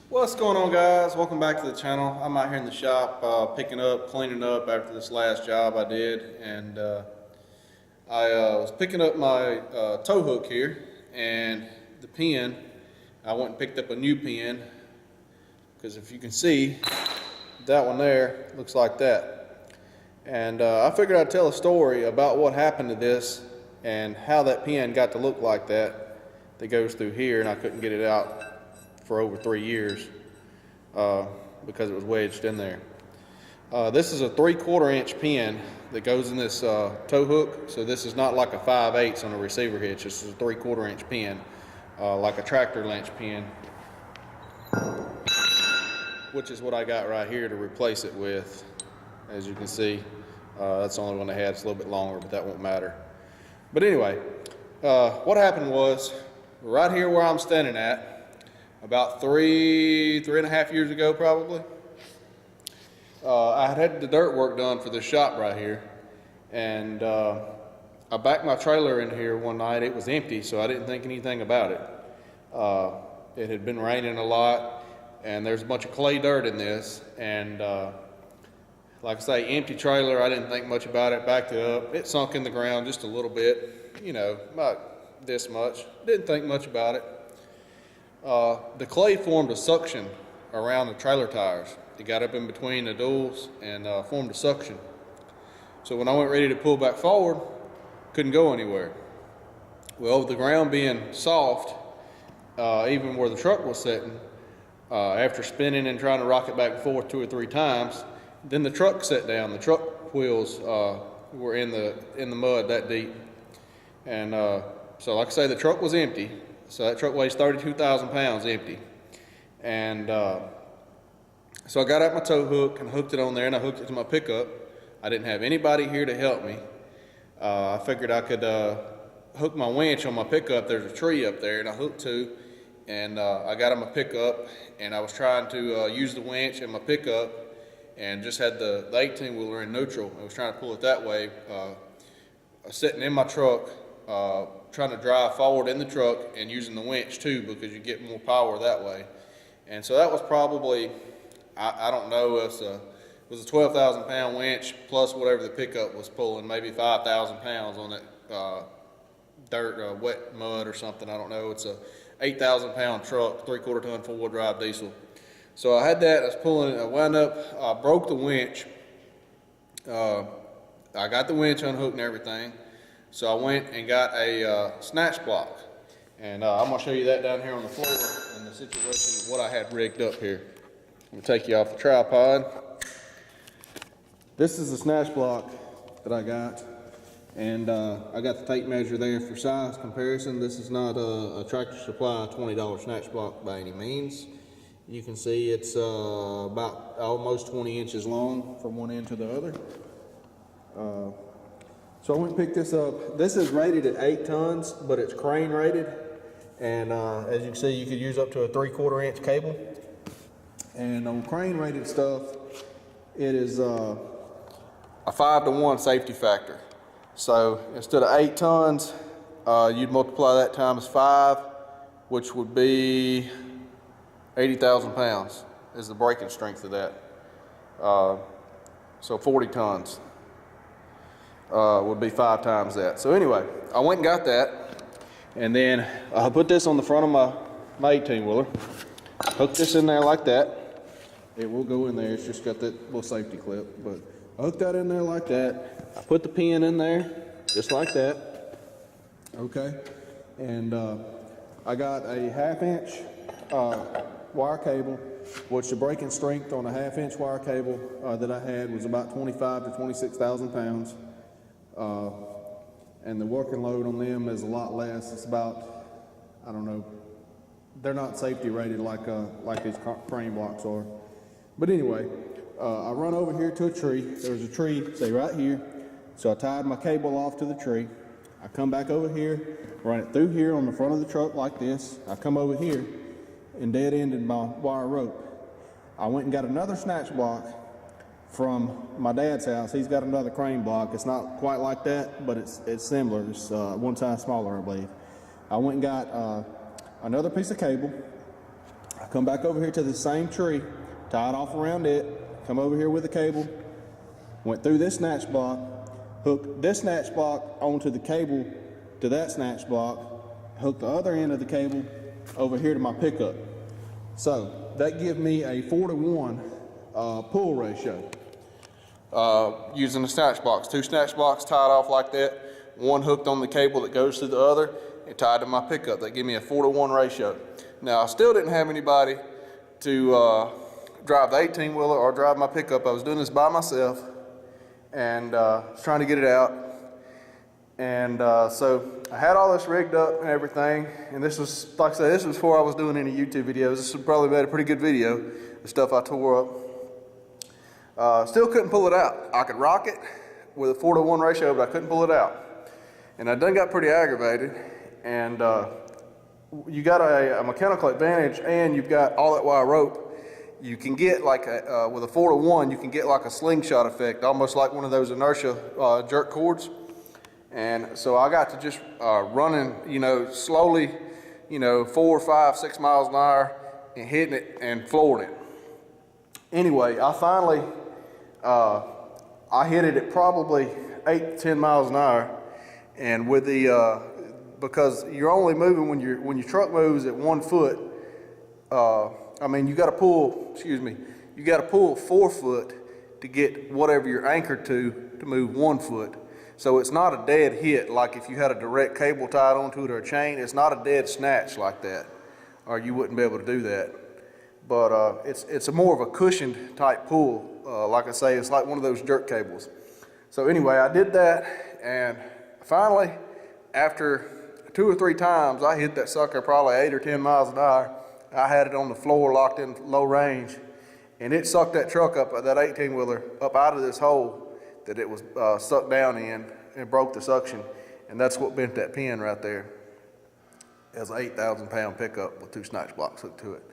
What's going on, guys? Welcome back to the channel. I'm out here in the shop picking up, cleaning up after this last job I did, and I was picking up my tow hook here and the pin. I went and picked up a new pin because if you can see, that one there looks like that. And I figured I'd tell a story about what happened to this and how that pin got to look like that goes through here, and I couldn't get it out for over 3 years because it was wedged in there. This is a 3/4 inch pin that goes in this tow hook, so this is not like a 5/8 on a receiver hitch. This is a 3/4 inch pin, like a tractor lynch pin, which is what I got right here to replace it with. As you can see, that's the only one I had. It's a little bit longer, but that won't matter. But anyway, what happened was, right here where I'm standing at, about three and a half years ago probably, I had the dirt work done for this shop right here, and I backed my trailer in here one night. It was empty, so I didn't think anything about it. It had been raining a lot, and there's a bunch of clay dirt in this, and like I say, empty trailer. I didn't think much about it, backed it up. It sunk in the ground just a little bit, you know, about this much. Didn't think much about it. The clay formed a suction around the trailer tires. It got up in between the duals and formed a suction. So when I went ready to pull back forward, couldn't go anywhere. Well, the ground being soft, even where the truck was sitting, after spinning and trying to rock it back and forth 2 or 3 times, then the truck set down. The truck wheels were in the mud that deep. And so like I say, the truck was empty. So that truck weighs 32,000 pounds empty. And so I got out my tow hook and hooked it on there, and I hooked it to my pickup. I didn't have anybody here to help me. I figured I could hook my winch on my pickup. There's a tree up there, and I hooked to, and I got on my pickup, and I was trying to use the winch and my pickup, and just had the 18-wheeler in neutral. I was trying to pull it that way, sitting in my truck, trying to drive forward in the truck and using the winch too, because you get more power that way. And so that was probably, I don't know, it was a 12,000 pound winch plus whatever the pickup was pulling, maybe 5,000 pounds on that dirt, wet mud or something. I don't know. It's a 8,000 pound truck, 3/4 ton 4-wheel drive diesel. So I had that. I was pulling it. I wound up, I broke the winch. I got the winch unhooked and everything. So I went and got a snatch block, and I'm going to show you that down here on the floor in the situation, what I had rigged up here. I'm going to take you off the tripod. This is the snatch block that I got, and I got the tape measure there for size comparison. This is not a Tractor Supply $20 snatch block by any means. You can see it's about almost 20 inches long from one end to the other. So I went and picked this up. This is rated at 8 tons, but it's crane rated. And as you can see, you could use up to a 3/4 inch cable. And on crane rated stuff, it is a 5-to-1 safety factor. So instead of 8 tons, you'd multiply that times 5, which would be 80,000 pounds is the braking strength of that. So 40 tons. Would be 5 times that. So anyway, I went and got that, and then I put this on the front of my 18-wheeler. Hook this in there like that. It will go in there. It's just got that little safety clip, but I hooked that in there like that. I put the pin in there just like that. Okay, and I got a 1/2 inch wire cable, which the braking strength on a 1/2 inch wire cable that I had was about 25 to 26,000 pounds. And the working load on them is a lot less. It's about, I don't know, they're not safety rated like these crane blocks are. But anyway, I run over here to a tree. There's a tree, say right here. So I tied my cable off to the tree. I come back over here, run it through here on the front of the truck like this. I come over here and dead-ended my wire rope. I went and got another snatch block from my dad's house. He's got another crane block. It's not quite like that, but it's similar. It's one size smaller, I believe. I went and got another piece of cable. I come back over here to the same tree, tied off around it, come over here with the cable, went through this snatch block, hooked this snatch block onto the cable to that snatch block, hooked the other end of the cable over here to my pickup. So that gives me a 4-to-1 pull ratio. Using the snatch blocks, 2 snatch blocks tied off like that, one hooked on the cable that goes to the other and tied to my pickup. That gave me a 4-to-1 ratio. Now I still didn't have anybody to drive the 18-wheeler or drive my pickup. I was doing this by myself and was trying to get it out. And so I had all this rigged up and everything, and this was, like I said, this was before I was doing any YouTube videos. This would probably made a pretty good video, the stuff I tore up. Still couldn't pull it out. I could rock it with a 4-to-1 ratio, but I couldn't pull it out. And I done got pretty aggravated, and you got a mechanical advantage, and you've got all that wire rope. You can get like with a 4-to-1, you can get like a slingshot effect, almost like one of those inertia jerk cords. And so I got to just running, slowly, 4, 5, 6 miles an hour and hitting it and flooring it. Anyway, I finally, I hit it at probably 8 to 10 miles an hour. And with the, because you're only moving when your truck moves at 1 foot, you got to pull, you got to pull 4 foot to get whatever you're anchored to move 1 foot. So it's not a dead hit like if you had a direct cable tied onto it or a chain. It's not a dead snatch like that, or you wouldn't be able to do that. But it's a more of a cushioned type pull. Like I say, it's like one of those jerk cables. So anyway, I did that, and finally, after 2 or 3 times, I hit that sucker probably 8 or 10 miles an hour. I had it on the floor, locked in low range, and it sucked that truck up, that 18-wheeler, up out of this hole that it was sucked down in, and broke the suction, and that's what bent that pin right there. It was an 8,000-pound pickup with 2 snatch blocks hooked to it.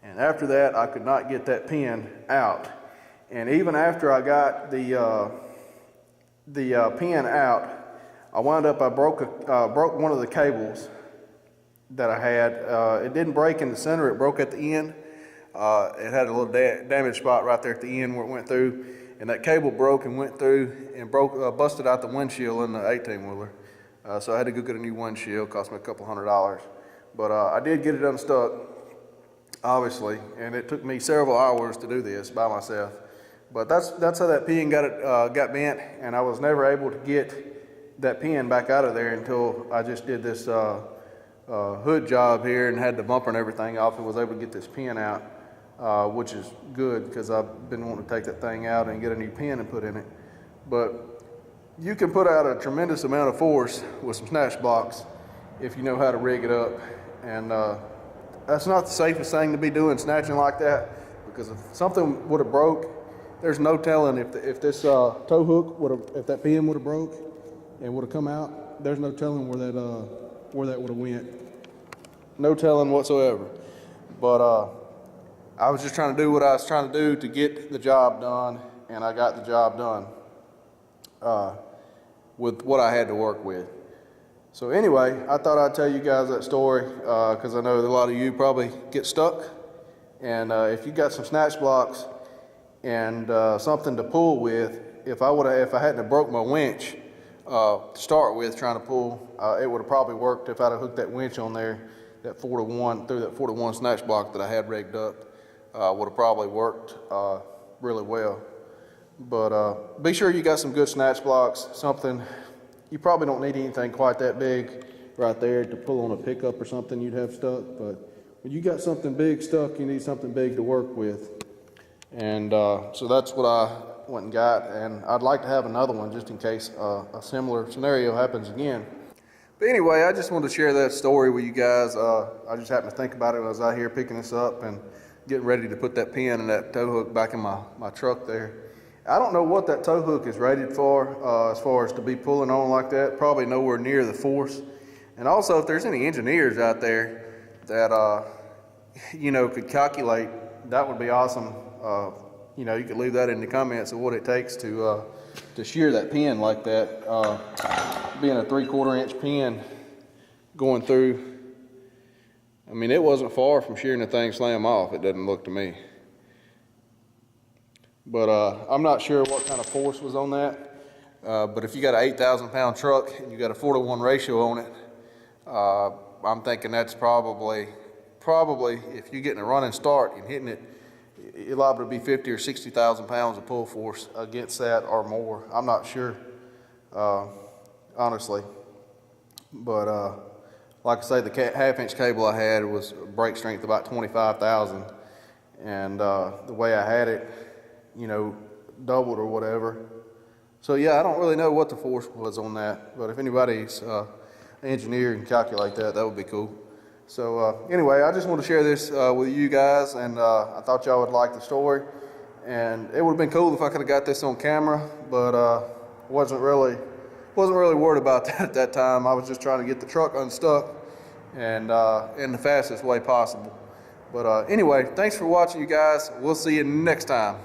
And after that, I could not get that pin out. And even after I got the pin out, I wound up, I broke one of the cables that I had. It didn't break in the center, it broke at the end. It had a little damage spot right there at the end where it went through, and that cable broke and went through and busted out the windshield in the 18-wheeler. So I had to go get a new windshield, cost me a couple $100. But I did get it unstuck, obviously, and it took me several hours to do this by myself. But that's how that pin got bent, and I was never able to get that pin back out of there until I just did this hood job here and had the bumper and everything off and was able to get this pin out, which is good because I've been wanting to take that thing out and get a new pin and put in it. But you can put out a tremendous amount of force with some snatch blocks if you know how to rig it up. And that's not the safest thing to be doing, snatching like that, because if something would have broke, there's no telling if this tow hook if that pin would have broke and would have come out, there's no telling where that would have went. No telling whatsoever. But I was just trying to do what I was trying to do to get the job done, and I got the job done with what I had to work with. So anyway, I thought I'd tell you guys that story because I know that a lot of you probably get stuck, and if you got some snatch blocks and something to pull with, if I hadn't have broke my winch to start with trying to pull, it would have probably worked if I'd have hooked that winch on there, that 4-to-1 through that 4-to-1 snatch block that I had rigged up. Would have probably worked really well. But be sure you got some good snatch blocks, something. You probably don't need anything quite that big right there to pull on a pickup or something you'd have stuck, but when you got something big stuck, you need something big to work with. And so that's what I went and got, and I'd like to have another one just in case a similar scenario happens again. But anyway, I just wanted to share that story with you guys. I just happened to think about it when I was out here picking this up and getting ready to put that pin and that tow hook back in my truck there. I don't know what that tow hook is rated for as far as to be pulling on like that. Probably nowhere near the force. And also, if there's any engineers out there that could calculate, that would be awesome. You could leave that in the comments of what it takes to shear that pin like that. Being a 3/4 inch pin going through I mean, it wasn't far from shearing the thing slam off, it doesn't look to me. But I'm not sure what kind of force was on that. But if you got an 8,000 pound truck and you got a 4-to-1 ratio on it, I'm thinking that's probably if you're getting a running start and hitting it, you're liable to be 50 or 60,000 pounds of pull force against that or more. I'm not sure, honestly. But like I say, the 1/2-inch cable I had was brake strength about 25,000, and the way I had it, you know, doubled or whatever. So yeah, I don't really know what the force was on that, but if anybody's an engineer and calculate that, that would be cool. So anyway, I just want to share this with you guys, and I thought y'all would like the story. And it would have been cool if I could have got this on camera, but wasn't really worried about that at that time. I was just trying to get the truck unstuck and in the fastest way possible. But anyway, thanks for watching, you guys. We'll see you next time.